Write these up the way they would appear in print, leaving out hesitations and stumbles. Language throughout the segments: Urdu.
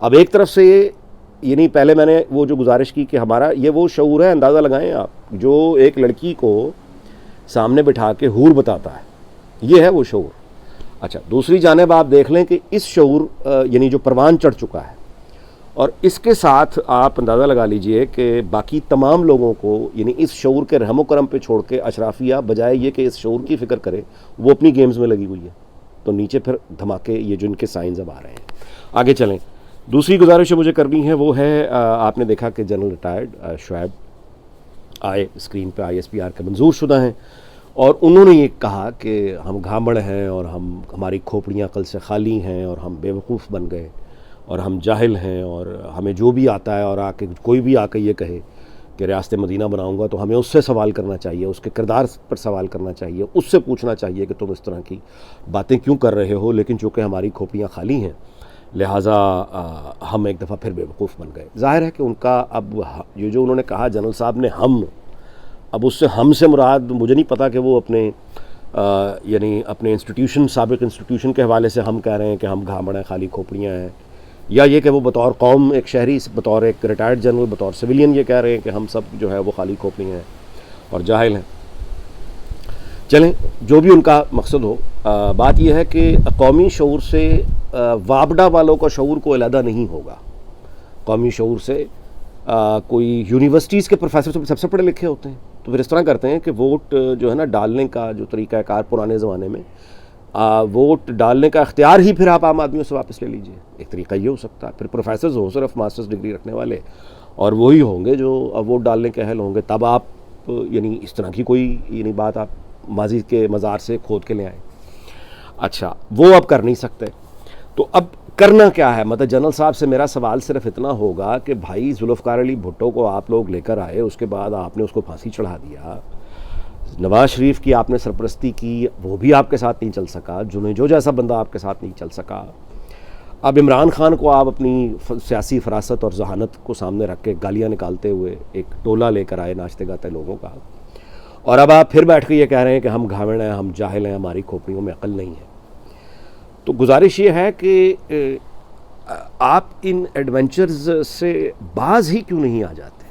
اب ایک طرف سے یعنی پہلے میں نے وہ جو گزارش کی کہ ہمارا یہ وہ شعور ہے، اندازہ لگائیں آپ، جو ایک لڑکی کو سامنے بٹھا کے حور بتاتا ہے، یہ ہے وہ شعور۔ اچھا، دوسری جانب آپ دیکھ لیں کہ اس شعور یعنی جو پروان چڑھ چکا ہے، اور اس کے ساتھ آپ اندازہ لگا لیجئے کہ باقی تمام لوگوں کو یعنی اس شعور کے رحم و کرم پہ چھوڑ کے اشرافیہ بجائے یہ کہ اس شعور کی فکر کرے، وہ اپنی گیمز میں لگی ہوئی ہے۔ تو نیچے پھر دھماکے یہ جو ان کے سائنز اب آ رہے ہیں۔ آگے چلیں، دوسری گزارش جو مجھے کرنی ہے وہ ہے آپ نے دیکھا کہ جنرل ریٹائرڈ شعیب آئے اسکرین پہ، آئی ایس پی آر کے منظور شدہ ہیں، اور انہوں نے یہ کہا کہ ہم گھامڑ ہیں اور ہماری کھوپڑیاں عقل سے خالی ہیں اور ہم بے وقوف بن گئے اور ہم جاہل ہیں، اور ہمیں جو بھی آتا ہے اور کوئی بھی آ کے یہ کہے کہ ریاست مدینہ بناؤں گا تو ہمیں اس سے سوال کرنا چاہیے، اس کے کردار پر سوال کرنا چاہیے، اس سے پوچھنا چاہیے کہ تم اس طرح کی باتیں کیوں کر رہے ہو، لیکن چونکہ ہماری کھوپڑیاں خالی ہیں لہٰذا ہم ایک دفعہ پھر بے وقوف بن گئے۔ ظاہر ہے کہ ان کا اب یہ جو انہوں نے کہا جنرل صاحب نے ہم، اب اس سے ہم سے مراد مجھے نہیں پتا کہ وہ اپنے یعنی اپنے انسٹیٹیوشن، سابق انسٹیٹیوشن کے حوالے سے ہم کہہ رہے ہیں کہ ہم گھامڑ ہیں، خالی کھوپڑیاں ہیں، یا یہ کہ وہ بطور قوم ایک شہری، بطور ایک ریٹائرڈ جنرل، بطور سویلین یہ کہہ رہے ہیں کہ ہم سب جو ہے وہ خالی کھوپڑیاں ہیں اور جاہل ہیں۔ چلیں، جو بھی ان کا مقصد ہو، بات یہ ہے کہ قومی شعور سے وابڈا والوں کا شعور کو علیحدہ نہیں ہوگا۔ قومی شعور سے کوئی یونیورسٹیز کے پروفیسر سب سے پڑھے لکھے ہوتے ہیں، تو پھر اس طرح کرتے ہیں کہ ووٹ جو ہے نا ڈالنے کا جو طریقہ کار پرانے زمانے میں، ووٹ ڈالنے کا اختیار ہی پھر آپ عام آدمیوں سے واپس لے لیجئے۔ ایک طریقہ یہ ہو سکتا ہے، پھر پروفیسرز ہوں صرف ماسٹرز ڈگری رکھنے والے، اور وہی ہوں گے جو ووٹ ڈالنے کے اہل ہوں گے، تب آپ یعنی اس طرح کی کوئی یعنی بات آپ ماضی کے مزار سے کھود کے لے آئیں۔ اچھا، وہ اب کر نہیں سکتے، تو اب کرنا کیا ہے؟ مطلب جنرل صاحب سے میرا سوال صرف اتنا ہوگا کہ بھائی ذوالفقار علی بھٹو کو آپ لوگ لے کر آئے، اس کے بعد آپ نے اس کو پھانسی چڑھا دیا، نواز شریف کی آپ نے سرپرستی کی، وہ بھی آپ کے ساتھ نہیں چل سکا، جو جیسا بندہ آپ کے ساتھ نہیں چل سکا، اب عمران خان کو آپ اپنی سیاسی فراست اور ذہانت کو سامنے رکھ کے گالیاں نکالتے ہوئے ایک ٹولہ لے کر آئے ناچتے گاتے لوگوں کا، اور اب آپ پھر بیٹھ کے یہ کہہ رہے ہیں کہ ہم گھامڑ ہیں، ہم جاہل ہیں، ہماری کھوپڑیوں میں عقل نہیں ہے۔ تو گزارش یہ ہے کہ آپ ان ایڈونچرز سے باز ہی کیوں نہیں آ جاتے؟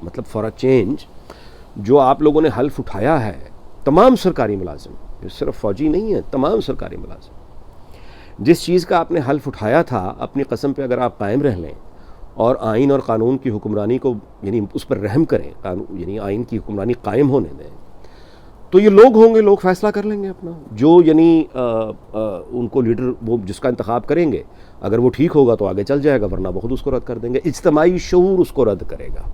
مطلب فار اے چینج جو آپ لوگوں نے حلف اٹھایا ہے، تمام سرکاری ملازم، صرف فوجی نہیں ہیں، تمام سرکاری ملازم، جس چیز کا آپ نے حلف اٹھایا تھا، اپنی قسم پہ اگر آپ قائم رہ لیں اور آئین اور قانون کی حکمرانی کو یعنی اس پر رحم کریں، یعنی آئین کی حکمرانی قائم ہونے دیں، تو یہ لوگ ہوں گے، لوگ فیصلہ کر لیں گے اپنا، جو یعنی ان کو لیڈر وہ جس کا انتخاب کریں گے، اگر وہ ٹھیک ہوگا تو آگے چل جائے گا، ورنہ بخود اس کو رد کر دیں گے، اجتماعی شعور اس کو رد کرے گا۔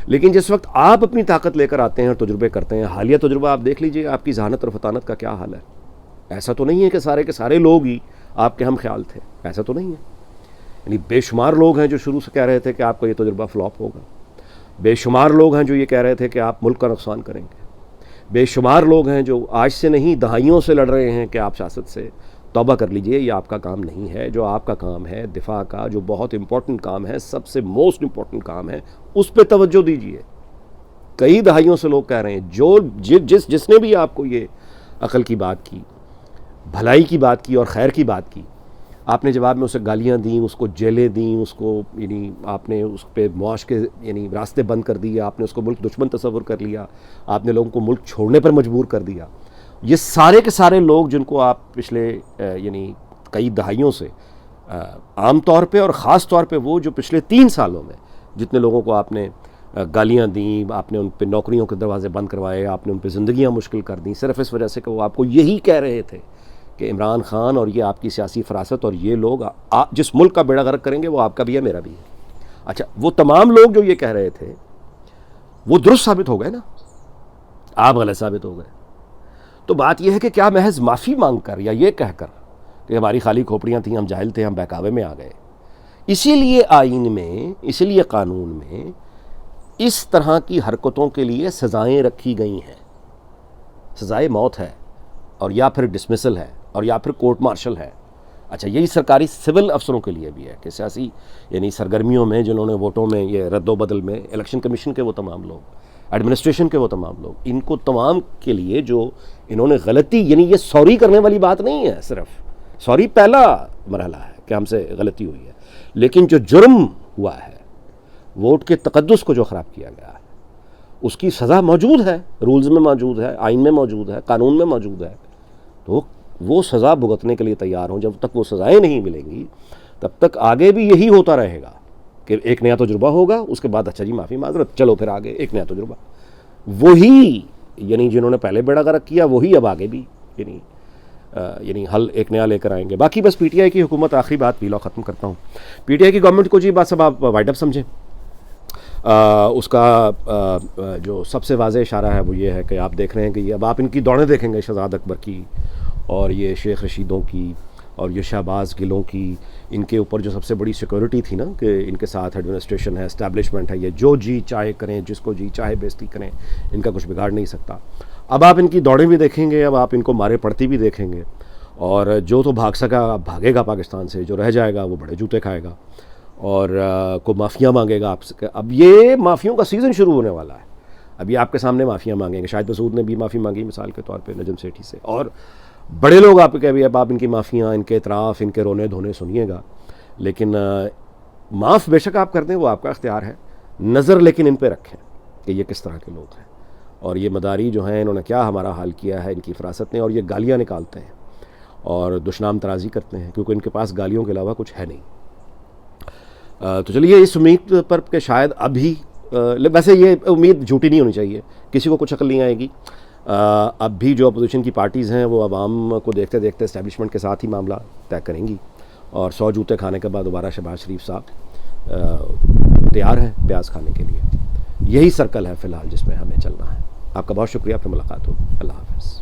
لیکن جس وقت آپ اپنی طاقت لے کر آتے ہیں اور تجربے کرتے ہیں، حالیہ تجربہ آپ دیکھ لیجئے آپ کی ذہانت اور فطانت کا کیا حال ہے۔ ایسا تو نہیں ہے کہ سارے کے سارے لوگ ہی آپ کے ہم خیال تھے، ایسا تو نہیں ہے، یعنی بے شمار لوگ ہیں جو شروع سے کہہ رہے تھے کہ آپ کا یہ تجربہ فلاپ ہوگا، بے شمار لوگ ہیں جو یہ کہہ رہے تھے کہ آپ ملک کا نقصان کریں گے، بے شمار لوگ ہیں جو آج سے نہیں دہائیوں سے لڑ رہے ہیں کہ آپ سیاست سے توبہ کر لیجئے، یہ آپ کا کام نہیں ہے، جو آپ کا کام ہے دفاع کا، جو بہت امپورٹنٹ کام ہے، سب سے موسٹ امپورٹنٹ کام ہے، اس پہ توجہ دیجئے۔ کئی دہائیوں سے لوگ کہہ رہے ہیں، جو جس نے بھی آپ کو یہ عقل کی بات کی، بھلائی کی بات کی اور خیر کی بات کی، آپ نے جواب میں اسے گالیاں دیں، اس کو جیلیں دیں، اس کو یعنی آپ نے اس پہ معاش کے یعنی راستے بند کر دیے، آپ نے اس کو ملک دشمن تصور کر لیا، آپ نے لوگوں کو ملک چھوڑنے پر مجبور کر دیا۔ یہ سارے کے سارے لوگ جن کو آپ پچھلے یعنی کئی دہائیوں سے عام طور پہ اور خاص طور پہ وہ جو پچھلے 3 سالوں میں جتنے لوگوں کو آپ نے گالیاں دیں، آپ نے ان پہ نوکریوں کے دروازے بند کروائے، آپ نے ان پہ زندگیاں مشکل کر دیں، صرف اس وجہ سے کہ وہ آپ کو یہی کہہ رہے تھے کہ عمران خان اور یہ آپ کی سیاسی فراست اور یہ لوگ جس ملک کا بیڑا غرق کریں گے وہ آپ کا بھی ہے، میرا بھی ہے۔ اچھا، وہ تمام لوگ جو یہ کہہ رہے تھے وہ درست ثابت ہو گئے نا، آپ غلط ثابت ہو گئے۔ تو بات یہ ہے کہ کیا محض معافی مانگ کر یا یہ کہہ کر کہ ہماری خالی کھوپڑیاں تھیں، ہم جاہل تھے، ہم بہکاوے میں آ گئے، اسی لیے آئین میں، اسی لیے قانون میں اس طرح کی حرکتوں کے لیے سزائیں رکھی گئی ہیں، سزائے موت ہے، اور یا پھر ڈسمسل ہے، اور یا پھر کورٹ مارشل ہے۔ اچھا، یہی سرکاری سول افسروں کے لیے بھی ہے کہ سیاسی یعنی سرگرمیوں میں جنہوں نے ووٹوں میں یہ رد و بدل میں، الیکشن کمیشن کے وہ تمام لوگ، ایڈمنسٹریشن کے وہ تمام لوگ، ان کو تمام کے لیے جو انہوں نے غلطی، یعنی یہ سوری کرنے والی بات نہیں ہے، صرف سوری پہلا مرحلہ ہے کہ ہم سے غلطی ہوئی ہے، لیکن جو جرم ہوا ہے، ووٹ کے تقدس کو جو خراب کیا گیا ہے، اس کی سزا موجود ہے، رولز میں موجود ہے، آئین میں موجود ہے، قانون میں موجود ہے. تو وہ سزا بھگتنے کے لیے تیار ہوں. جب تک وہ سزائیں نہیں ملیں گی تب تک آگے بھی یہی ہوتا رہے گا کہ ایک نیا تجربہ ہوگا، اس کے بعد اچھا جی معافی معذرت، چلو پھر آگے ایک نیا تجربہ. وہی یعنی جنہوں نے پہلے بیڑا غرق کیا وہی اب آگے بھی یعنی حل ایک نیا لے کر آئیں گے. باقی بس پی ٹی آئی کی حکومت، آخری بات پیلا ختم کرتا ہوں. پی ٹی آئی کی گورنمنٹ کو جی بات سب آپ وائٹ اپ سمجھیں. اس کا جو سب سے واضح اشارہ ہے وہ یہ ہے کہ آپ دیکھ رہے ہیں کہ یہ اب آپ ان کی دوڑیں دیکھیں گے، شہزاد اکبر کی اور یہ شیخ رشیدوں کی اور یہ شہباز گلوں کی. ان کے اوپر جو سب سے بڑی سیکورٹی تھی نا کہ ان کے ساتھ ایڈمنسٹریشن ہے، اسٹیبلشمنٹ ہے، یہ جو جی چاہے کریں، جس کو جی چاہے بےزتی کریں، ان کا کچھ بگاڑ نہیں سکتا. اب آپ ان کی دوڑیں بھی دیکھیں گے، اب آپ ان کو مارے پڑتی بھی دیکھیں گے. اور جو تو بھاگ سکا بھاگے گا پاکستان سے، جو رہ جائے گا وہ بڑے جوتے کھائے گا اور کو معافیاں مانگے گا آپ سے. اب یہ معافیوں کا سیزن شروع ہونے والا ہے. ابھی آپ کے سامنے معافیاں مانگیں گے. شاہد مسعود نے بھی معافی مانگی مثال کے طور پہ نجم سیٹھی سے، اور بڑے لوگ آپ کے اب آپ ان کی معافیاں، ان کے اعتراف، ان کے رونے دھونے سنیے گا. لیکن معاف بے شک آپ کر دیں، وہ آپ کا اختیار ہے. نظر لیکن ان پہ رکھیں کہ یہ کس طرح کے لوگ ہیں اور یہ مداری جو ہیں انہوں نے کیا ہمارا حال کیا ہے ان کی فراست نے. اور یہ گالیاں نکالتے ہیں اور دشنام ترازی کرتے ہیں کیونکہ ان کے پاس گالیوں کے علاوہ کچھ ہے نہیں. تو چلیے اس امید پر کہ شاید ابھی، ویسے یہ امید جھوٹی نہیں ہونی چاہیے، کسی کو کچھ عقل نہیں آئے گی. اب بھی جو اپوزیشن کی پارٹیز ہیں وہ عوام کو دیکھتے دیکھتے اسٹیبلشمنٹ کے ساتھ ہی معاملہ طے کریں گی اور 100 جوتے کھانے کے بعد دوبارہ شہباز شریف صاحب تیار ہیں پیاز کھانے کے لیے. یہی سرکل ہے فی الحال جس میں ہمیں چلنا ہے. آپ کا بہت شکریہ، پھر ملاقات ہوگی. اللہ حافظ.